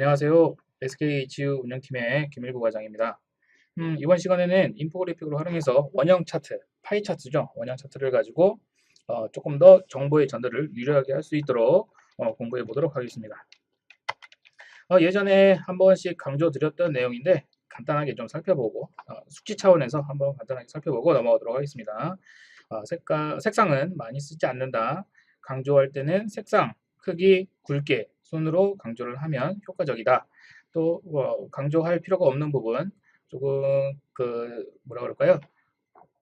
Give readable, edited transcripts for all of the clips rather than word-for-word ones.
안녕하세요. SKHU 운영팀의 김일구 과장입니다. 이번 시간에는 인포그래픽으로 활용해서 원형 차트, 파이 차트죠. 원형 차트를 가지고 조금 더 정보의 전달을 유리하게 할 수 있도록 공부해 보도록 하겠습니다. 예전에 한 번씩 강조드렸던 내용인데 간단하게 좀 살펴보고 숙지 차원에서 한번 간단하게 살펴보고 넘어가도록 하겠습니다. 색상은 많이 쓰지 않는다. 강조할 때는 색상, 크기, 굵게 손으로 강조를 하면 효과적이다. 또 강조할 필요가 없는 부분, 조금 뭐라 그럴까요?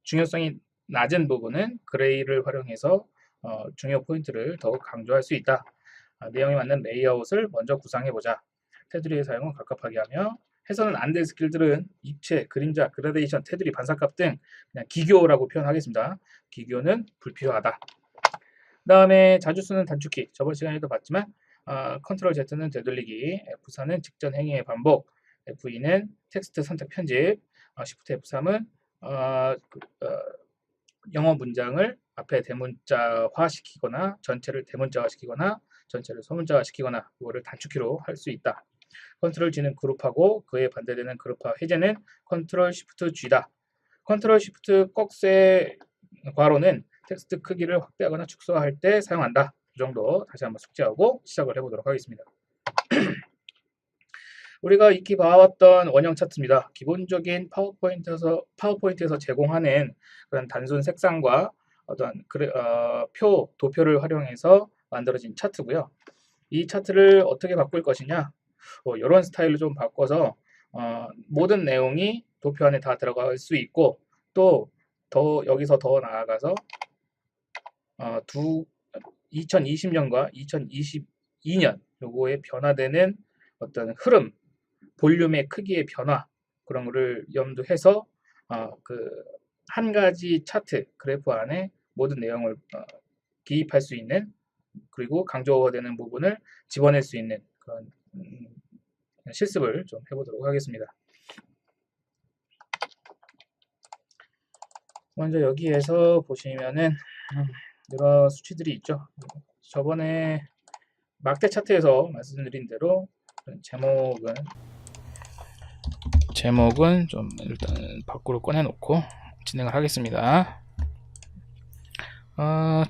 중요성이 낮은 부분은 그레이를 활용해서 중요 포인트를 더욱 강조할 수 있다. 내용에 맞는 레이아웃을 먼저 구상해보자. 테두리의 사용은 갑갑하게 하며 해서는 안 될 스킬들은 입체, 그림자, 그라데이션, 테두리, 반사값 등 그냥 기교라고 표현하겠습니다. 기교는 불필요하다. 그 다음에 자주 쓰는 단축키, 저번 시간에도 봤지만 컨트롤 Z는 되돌리기, F4는 직전 행위의 반복, F2는 텍스트 선택 편집, Shift F3은 영어 문장을 앞에 대문자화 시키거나 전체를 대문자화 시키거나 전체를 소문자화 시키거나 이거를 단축키로 할 수 있다. 컨트롤 G는 그룹하고 그에 반대되는 그룹화 해제는 컨트롤 Shift G다. 컨트롤 Shift 꺽쇠 괄호는 텍스트 크기를 확대하거나 축소할 때 사용한다. 이 정도 다시 한번 숙지하고 시작을 해보도록 하겠습니다. 우리가 익히 봐왔던 원형 차트입니다. 기본적인 파워포인트에서 제공하는 그런 단순 색상과 어떤 도표를 활용해서 만들어진 차트고요. 이 차트를 어떻게 바꿀 것이냐? 이런 스타일로 좀 바꿔서 모든 내용이 도표 안에 다 들어갈 수 있고 또 여기서 더 나아가서 2020년과 2022년 요거에 변화되는 어떤 흐름, 볼륨의 크기의 변화 그런 거를 염두해서 한 가지 차트 그래프 안에 모든 내용을 기입할 수 있는 그리고 강조되는 부분을 집어낼 수 있는 그런 실습을 좀 해보도록 하겠습니다. 먼저 여기에서 보시면은 여러 수치들이 있죠. 저번에 막대 차트에서 말씀드린 대로 제목은 좀 일단 밖으로 꺼내놓고 진행을 하겠습니다.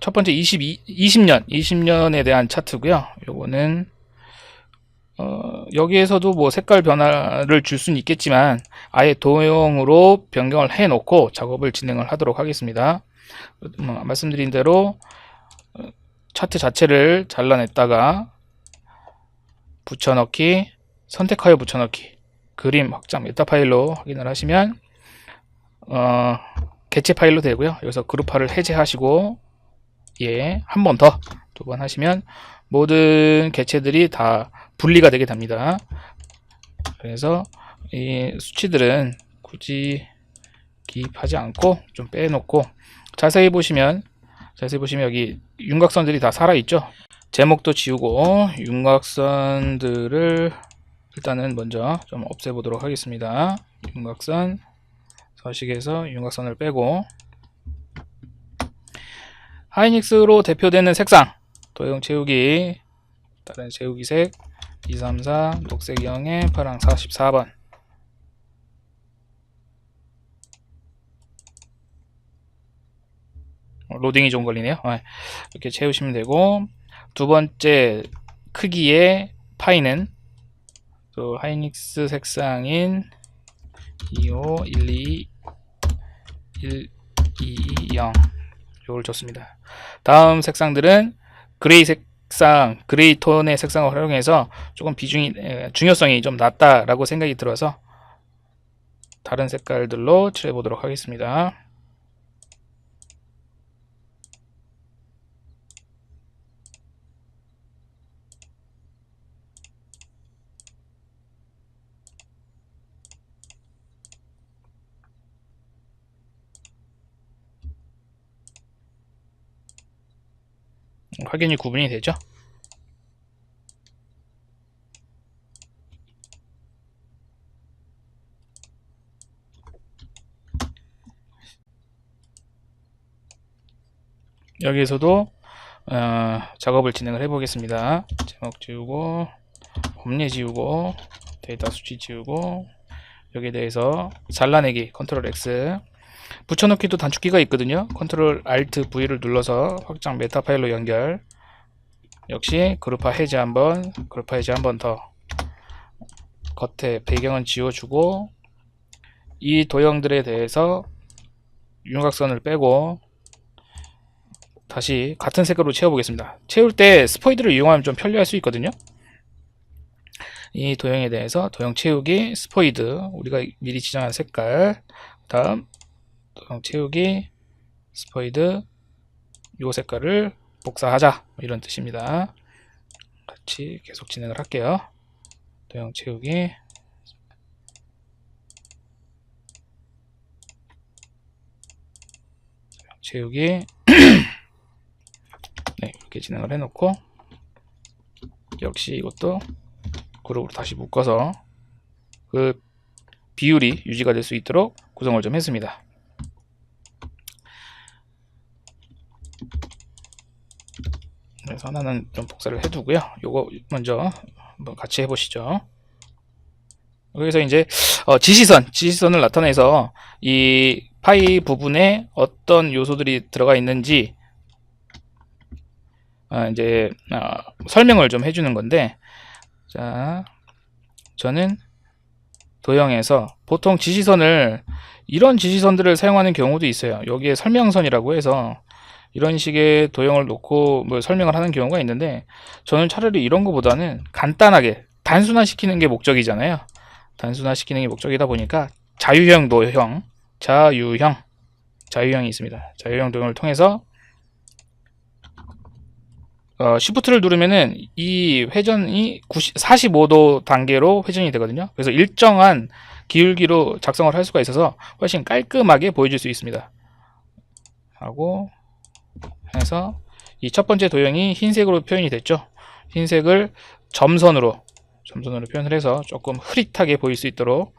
첫 번째 20년에 대한 차트고요. 요거는 여기에서도 뭐 색깔 변화를 줄 수는 있겠지만 아예 도형으로 변경을 해 놓고 작업을 진행을 하도록 하겠습니다. 말씀드린 대로 차트 자체를 잘라냈다가 붙여넣기, 선택하여 붙여넣기, 그림 확장 메타 파일로 확인을 하시면 개체 파일로 되고요. 여기서 그룹화를 해제하시고 한 번 더, 두 번 하시면 모든 개체들이 다 분리가 되게 됩니다. 그래서 이 수치들은 굳이 기입하지 않고 좀 빼놓고 자세히 보시면 여기 윤곽선들이 다 살아있죠. 제목도 지우고 윤곽선들을 일단은 먼저 좀 없애보도록 하겠습니다. 윤곽선 서식에서 윤곽선을 빼고 하이닉스로 대표되는 색상 도형 채우기, 다른 채우기 색 234, 녹색 0에 파랑 44번 로딩이 좀 걸리네요. 이렇게 채우시면 되고 두 번째 크기의 파이는 또 하이닉스 색상인 2512120 요걸 줬습니다. 다음 색상들은 그레이 색상, 그레이 톤의 색상을 활용해서 조금 중요성이 좀 낮다라고 생각이 들어서 다른 색깔들로 칠해 보도록 하겠습니다. 확연히 구분이 되죠. 여기에서도 작업을 진행을 해 보겠습니다. 제목 지우고 범례 지우고 데이터 수치 지우고 여기에 대해서 잘라내기 컨트롤 X, 붙여넣기도 단축키가 있거든요. 컨트롤 Alt V를 눌러서 확장 메타 파일로 연결. 역시 그룹화 해제 한번, 그룹화 해제 한 번 더. 겉에 배경은 지워주고 이 도형들에 대해서 윤곽선을 빼고 다시 같은 색깔로 채워보겠습니다. 채울 때 스포이드를 이용하면 좀 편리할 수 있거든요. 이 도형에 대해서 도형 채우기, 스포이드, 우리가 미리 지정한 색깔, 다음 도형 채우기, 스포이드, 요 색깔을 복사하자, 이런 뜻입니다. 같이 계속 진행을 할게요. 도형 채우기, 채우기 네, 이렇게 진행을 해놓고 역시 이것도 그룹으로 다시 묶어서 그 비율이 유지가 될 수 있도록 구성을 좀 했습니다. 그래서 하나는 좀 복사를 해두고요. 요거 먼저 한번 같이 해보시죠. 여기서 이제 지시선을 나타내서 이 파이 부분에 어떤 요소들이 들어가 있는지 이제 설명을 좀 해주는 건데, 자, 저는 도형에서 보통 지시선을 이런 지시선들을 사용하는 경우도 있어요. 여기에 설명선이라고 해서 이런 식의 도형을 놓고 뭐 설명을 하는 경우가 있는데, 저는 차라리 이런 것보다는 간단하게 단순화시키는 게 목적이잖아요. 단순화시키는 게 목적이다 보니까 자유형 도형, 자유형이 있습니다. 자유형 도형을 통해서 Shift를 누르면은 이 회전이 45도 단계로 회전이 되거든요. 그래서 일정한 기울기로 작성을 할 수가 있어서 훨씬 깔끔하게 보여줄 수 있습니다. 하고 해서 이 첫 번째 도형이 흰색으로 표현이 됐죠. 흰색을 점선으로 표현을 해서 조금 흐릿하게 보일 수 있도록,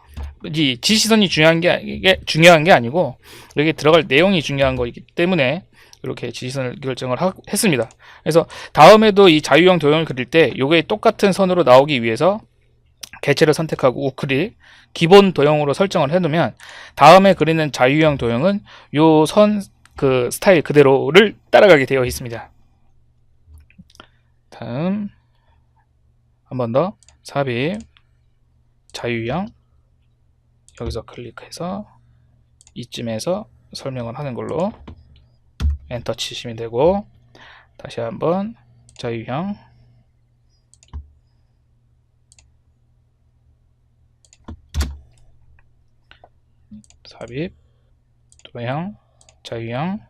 이 지시선이 중요한 게 아니고 여기 들어갈 내용이 중요한 거이기 때문에 이렇게 지시선을 결정을 했습니다. 그래서 다음에도 이 자유형 도형을 그릴 때 요게 똑같은 선으로 나오기 위해서 개체를 선택하고 우클릭 기본 도형으로 설정을 해놓으면 다음에 그리는 자유형 도형은 요 선 그 스타일 그대로를 따라가게 되어 있습니다. 다음 한 번 더 삽입 자유형, 여기서 클릭해서 이쯤에서 설명을 하는 걸로 엔터 치시면 되고, 다시 한번 자유형, 삽입 도형, 자유형,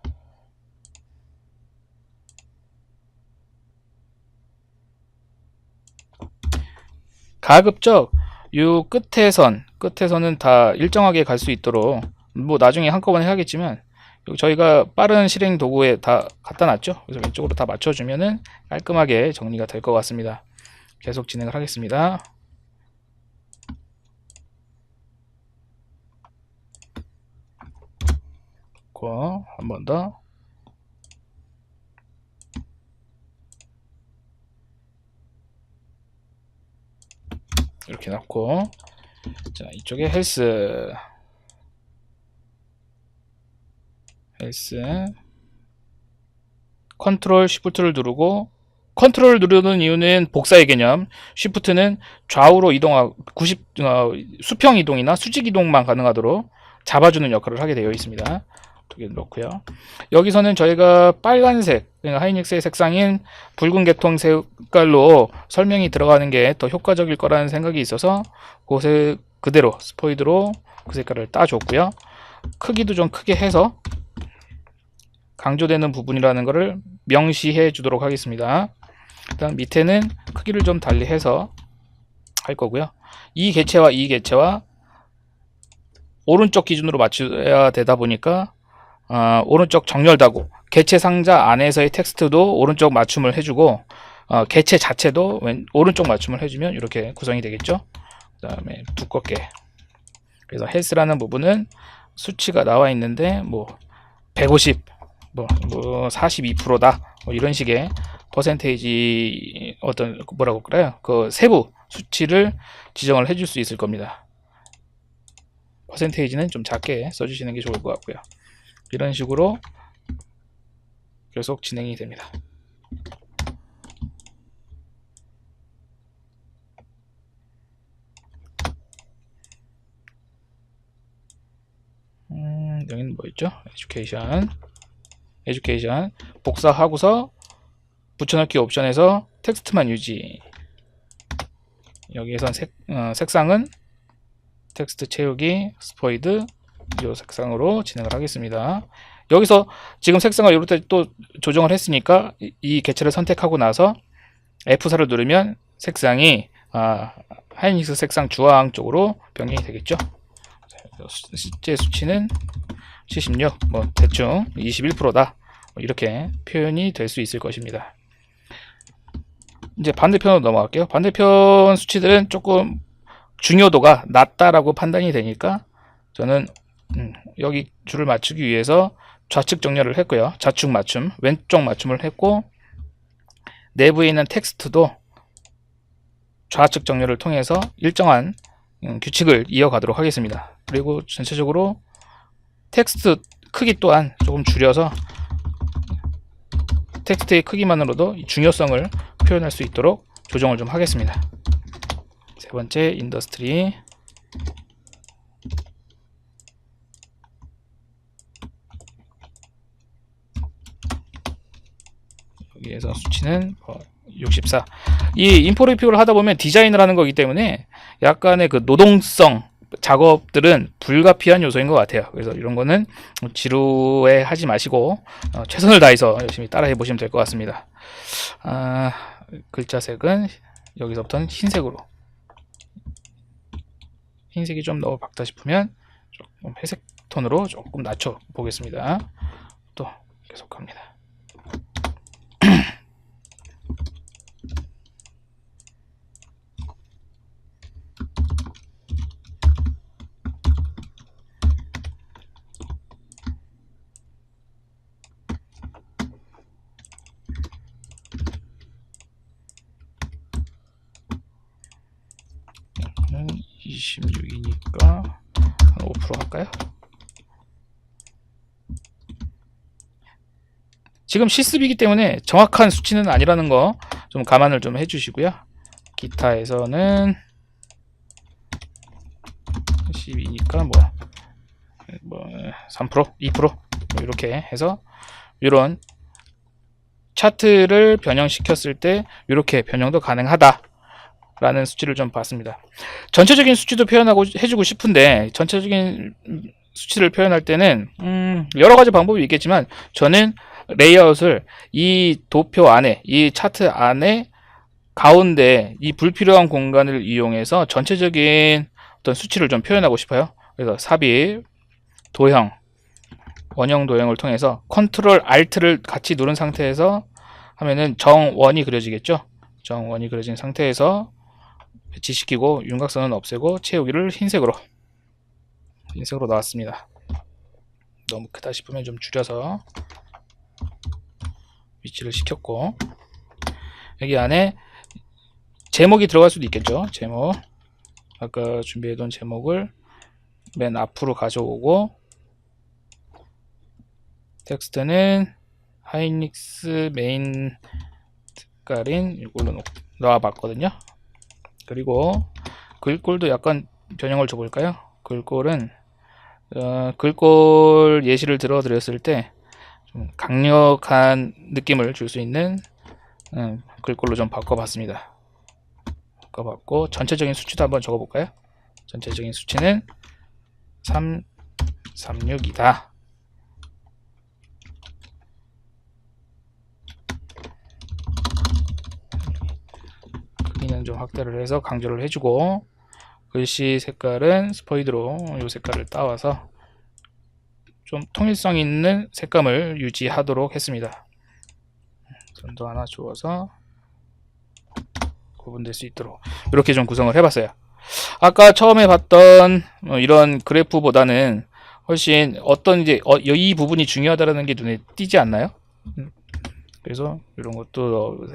가급적 요 끝에서는 다 일정하게 갈 수 있도록, 뭐 나중에 한꺼번에 해야겠지만 저희가 빠른 실행 도구에 다 갖다 놨죠. 그래서 왼쪽으로 다 맞춰주면은 깔끔하게 정리가 될 것 같습니다. 계속 진행을 하겠습니다. 한 번 더. 이렇게 놨고, 자, 이쪽에 헬스 컨트롤 쉬프트를 누르고, 컨트롤을 누르는 이유는 복사의 개념, 쉬프트는 좌우로 이동하고 수평 이동이나 수직 이동만 가능하도록 잡아주는 역할을 하게 되어 있습니다. 두 개 넣고요. 여기서는 저희가 빨간색, 그러니까 하이닉스의 색상인 붉은 계통 색깔로 설명이 들어가는 게 더 효과적일 거라는 생각이 있어서 그 그대로 스포이드로 그 색깔을 따줬고요. 크기도 좀 크게 해서 강조되는 부분이라는 것을 명시해 주도록 하겠습니다. 일단 밑에는 크기를 좀 달리해서 할 거고요. 이 개체와 오른쪽 기준으로 맞춰야 되다 보니까 오른쪽 정렬다구, 개체 상자 안에서의 텍스트도 오른쪽 맞춤을 해주고, 개체 자체도 오른쪽 맞춤을 해주면 이렇게 구성이 되겠죠. 그 다음에 두껍게, 그래서 헬스라는 부분은 수치가 나와 있는데 뭐 150, 뭐 42%다, 뭐 이런 식의 퍼센테이지 어떤 뭐라고 그래요? 그 세부 수치를 지정을 해줄 수 있을 겁니다. 퍼센테이지는 좀 작게 써주시는 게 좋을 것 같고요. 이런 식으로 계속 진행이 됩니다. 여기는 뭐 있죠? 에듀케이션 복사하고서 붙여넣기 옵션에서 텍스트만 유지. 여기에선 색상은 텍스트 채우기 스포이드 이 색상으로 진행을 하겠습니다. 여기서 지금 색상을 이렇게 또 조정을 했으니까 이 개체를 선택하고 나서 F4를 누르면 색상이 하이닉스 색상 주황 쪽으로 변경이 되겠죠. 실제 수치는 76, 뭐 대충 21%다 이렇게 표현이 될 수 있을 것입니다. 이제 반대편으로 넘어갈게요. 반대편 수치들은 조금 중요도가 낮다라고 판단이 되니까 저는 여기 줄을 맞추기 위해서 좌측 정렬을 했고요. 좌측 맞춤, 왼쪽 맞춤을 했고 내부에 있는 텍스트도 좌측 정렬을 통해서 일정한 규칙을 이어가도록 하겠습니다. 그리고 전체적으로 텍스트 크기 또한 조금 줄여서 텍스트의 크기만으로도 중요성을 표현할 수 있도록 조정을 좀 하겠습니다. 세 번째 인더스트리 여기에서 수치는 64. 이 인포 리뷰를 하다 보면 디자인을 하는 거기 때문에 약간의 그 노동성 작업들은 불가피한 요소인 것 같아요. 그래서 이런 거는 지루해 하지 마시고 최선을 다해서 열심히 따라해 보시면 될 것 같습니다. 글자색은 여기서부터는 흰색으로, 흰색이 좀 너무 밝다 싶으면 조금 회색 톤으로 조금 낮춰 보겠습니다. 또 계속합니다. 는 26이니까 한 5% 할까요? 지금 실습이기 때문에 정확한 수치는 아니라는 거 좀 감안을 좀 해주시고요. 기타에서는 12니까 뭐 3%, 2% 뭐 이렇게 해서 이런 차트를 변형시켰을 때 이렇게 변형도 가능하다. 라는 수치를 좀 봤습니다. 전체적인 수치도 표현하고 해주고 싶은데 전체적인 수치를 표현할 때는 여러 가지 방법이 있겠지만 저는 레이아웃을 이 도표 안에, 이 차트 안에 가운데 이 불필요한 공간을 이용해서 전체적인 어떤 수치를 좀 표현하고 싶어요. 그래서 삽입, 도형, 원형 도형을 통해서 컨트롤 알트를 같이 누른 상태에서 하면은 정원이 그려지겠죠. 정원이 그려진 상태에서 배치시키고 윤곽선은 없애고 채우기를 흰색으로 나왔습니다. 너무 크다 싶으면 좀 줄여서 위치를 시켰고 여기 안에 제목이 들어갈 수도 있겠죠. 제목 아까 준비해둔 제목을 맨 앞으로 가져오고 텍스트는 하이닉스 메인 색깔인 이걸로 넣어봤거든요. 그리고 글꼴도 약간 변형을 줘볼까요? 글꼴은 글꼴 예시를 들어드렸을 때 좀 강력한 느낌을 줄 수 있는 글꼴로 좀 바꿔봤습니다. 바꿔봤고 전체적인 수치도 한번 적어볼까요? 전체적인 수치는 336이다. 크기는 좀 확대를 해서 강조를 해주고 글씨 색깔은 스포이드로 이 색깔을 따와서 좀 통일성 있는 색감을 유지하도록 했습니다. 선도 하나 주어서 구분될 수 있도록 이렇게 좀 구성을 해봤어요. 아까 처음에 봤던 이런 그래프보다는 훨씬 어떤 이제 이 부분이 중요하다는 게 눈에 띄지 않나요? 그래서 이런 것도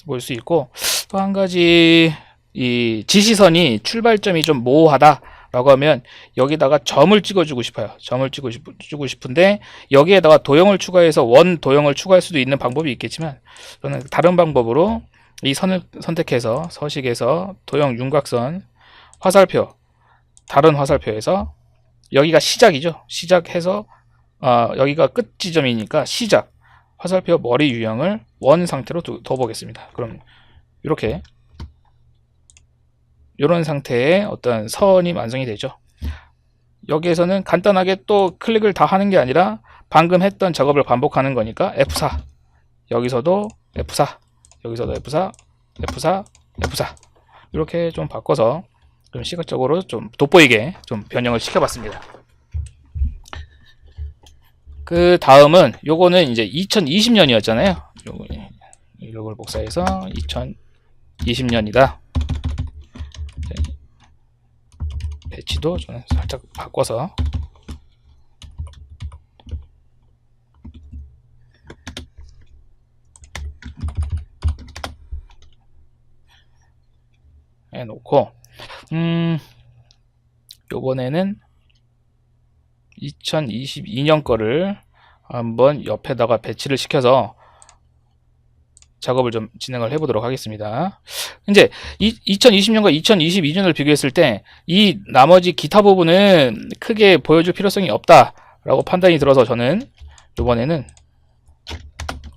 볼 수 있고, 또 한 가지 이 지시선이 출발점이 좀 모호하다 라고 하면 여기다가 점을 찍어주고 싶어요. 점을 찍고 싶은데 여기에다가 도형을 추가해서 원 도형을 추가할 수도 있는 방법이 있겠지만, 저는 다른 방법으로 이 선을 선택해서 서식에서 도형 윤곽선 화살표, 다른 화살표에서 여기가 시작이죠. 시작해서 여기가 끝 지점이니까 시작, 화살표 머리 유형을 원 상태로 둬보겠습니다. 그럼 이렇게 이런 상태의 어떤 선이 완성이 되죠. 여기에서는 간단하게 또 클릭을 다 하는 게 아니라 방금 했던 작업을 반복하는 거니까 F4, 여기서도 F4, 여기서도 F4, F4, F4 이렇게 좀 바꿔서 좀 시각적으로 좀 돋보이게 좀 변형을 시켜봤습니다. 그 다음은 요거는 이제 2020년이었잖아요. 이걸 복사해서 2020년이다. 배치도 저는 살짝 바꿔서 해놓고, 요번에는 2022년 거를 한번 옆에다가 배치를 시켜서 작업을 좀 진행을 해보도록 하겠습니다. 이제 2020년과 2022년을 비교했을 때 이 나머지 기타 부분은 크게 보여줄 필요성이 없다라고 판단이 들어서 저는 이번에는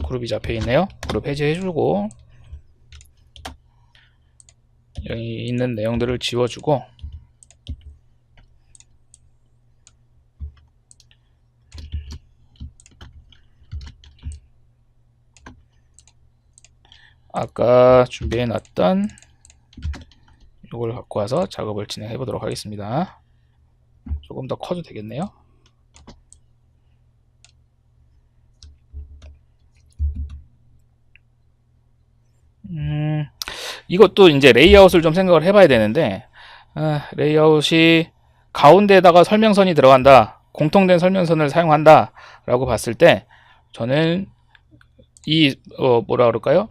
그룹이 잡혀 있네요. 그룹 해제해주고 여기 있는 내용들을 지워주고, 아까 준비해 놨던 이걸 갖고 와서 작업을 진행해 보도록 하겠습니다. 조금 더 커도 되겠네요. 이것도 이제 레이아웃을 좀 생각을 해봐야 되는데, 레이아웃이 가운데에다가 설명선이 들어간다, 공통된 설명선을 사용한다 라고 봤을 때 저는 이 뭐라 그럴까요?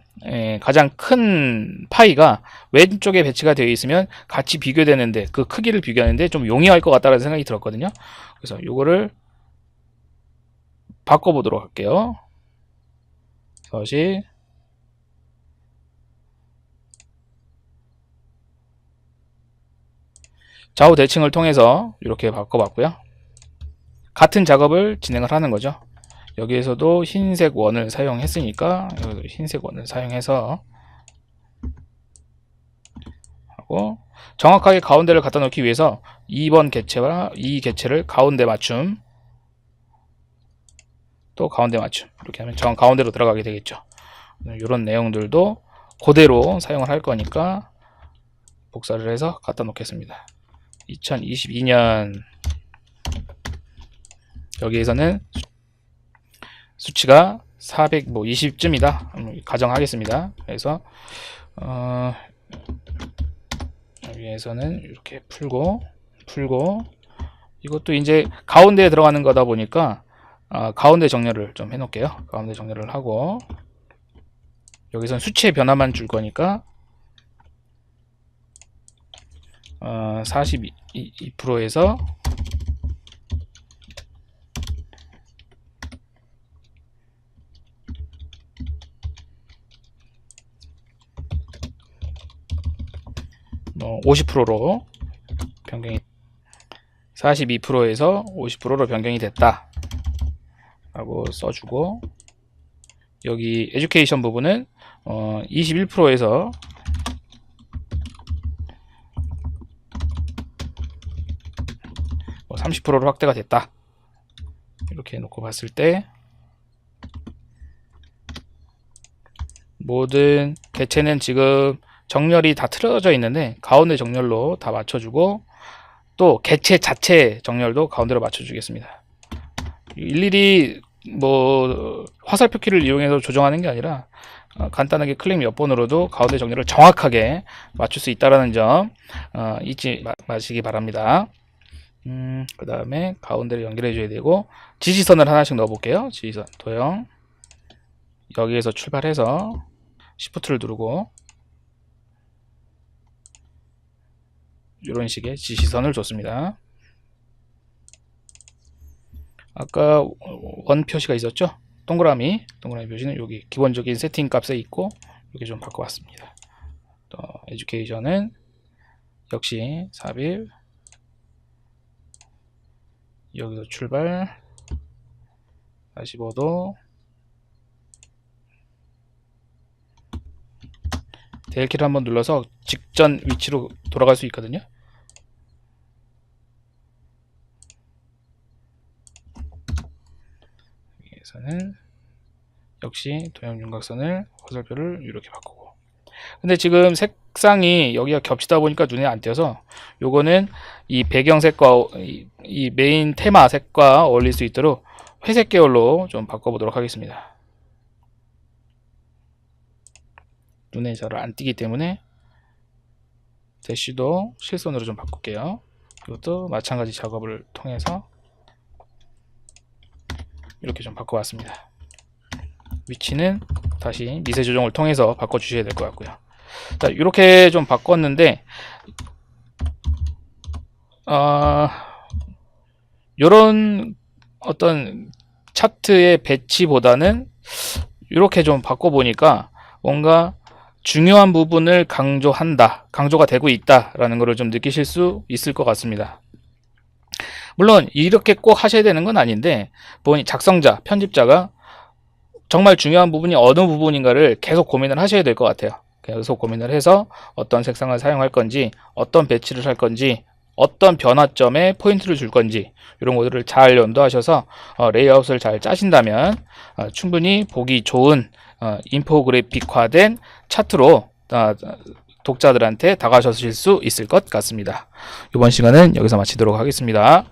가장 큰 파이가 왼쪽에 배치가 되어 있으면 같이 비교되는데, 그 크기를 비교하는데 좀 용이할 것 같다는 생각이 들었거든요. 그래서 이거를 바꿔보도록 할게요. 서식 좌우 대칭을 통해서 이렇게 바꿔봤고요. 같은 작업을 진행을 하는 거죠. 여기에서도 흰색 원을 사용했으니까 여기도 흰색 원을 사용해서 하고, 정확하게 가운데를 갖다 놓기 위해서 2번 개체와 이 개체를 가운데 맞춤, 또 가운데 맞춤, 이렇게 하면 정 가운데로 들어가게 되겠죠. 이런 내용들도 그대로 사용을 할 거니까 복사를 해서 갖다 놓겠습니다. 2022년 여기에서는 수치가 420쯤이다 가정하겠습니다. 그래서 여기에서는 이렇게 풀고 이것도 이제 가운데에 들어가는 거다 보니까 가운데 정렬을 좀 해놓을게요. 가운데 정렬을 하고, 여기선 수치의 변화만 줄 거니까 42%에서 뭐 50%로 변경이, 42%에서 50%로 변경이 됐다 라고 써주고, 여기 에듀케이션 부분은 21%에서 30%로 확대가 됐다 이렇게 놓고 봤을 때, 모든 개체는 지금 정렬이 다 틀어져 있는데 가운데 정렬로 다 맞춰주고, 또 개체 자체 정렬도 가운데로 맞춰주겠습니다. 일일이 뭐 화살표 키를 이용해서 조정하는 게 아니라 간단하게 클릭 몇 번으로도 가운데 정렬을 정확하게 맞출 수 있다는 점 잊지 마시기 바랍니다. 그 다음에 가운데를 연결해 줘야 되고, 지시선을 하나씩 넣어 볼게요. 지시선 도형 여기에서 출발해서 Shift를 누르고 이런 식의 지시선을 줬습니다. 아까 원 표시가 있었죠? 동그라미 표시는 여기 기본적인 세팅 값에 있고 이렇게 좀 바꿔봤습니다. 또 에듀케이션은 역시 삽입, 여기서 출발 45도, 델키를 한번 눌러서 직전 위치로 돌아갈 수 있거든요. 여기에서는 역시 도형 윤곽선을 화살표를 이렇게 바꾸고, 근데 지금 색상이 여기가 겹치다 보니까 눈에 안 띄어서 요거는 이 배경색과 이 메인 테마 색과 어울릴 수 있도록 회색 계열로 좀 바꿔보도록 하겠습니다. 눈에 잘 안 띄기 때문에 대쉬도 실선으로 좀 바꿀게요. 이것도 마찬가지 작업을 통해서 이렇게 좀 바꿔봤습니다. 위치는 다시 미세 조정을 통해서 바꿔주셔야 될 것 같고요. 자, 이렇게 좀 바꿨는데 이런 어떤 차트의 배치보다는 이렇게 좀 바꿔보니까 뭔가 중요한 부분을 강조가 되고 있다라는 것을 좀 느끼실 수 있을 것 같습니다. 물론 이렇게 꼭 하셔야 되는 건 아닌데 본인 작성자, 편집자가 정말 중요한 부분이 어느 부분인가를 계속 고민을 하셔야 될 것 같아요. 계속 고민을 해서 어떤 색상을 사용할 건지, 어떤 배치를 할 건지, 어떤 변화점에 포인트를 줄 건지 이런 것들을 잘 연도하셔서 레이아웃을 잘 짜신다면 충분히 보기 좋은 인포그래픽화된 차트로 독자들한테 다가가실 수 있을 것 같습니다. 이번 시간은 여기서 마치도록 하겠습니다.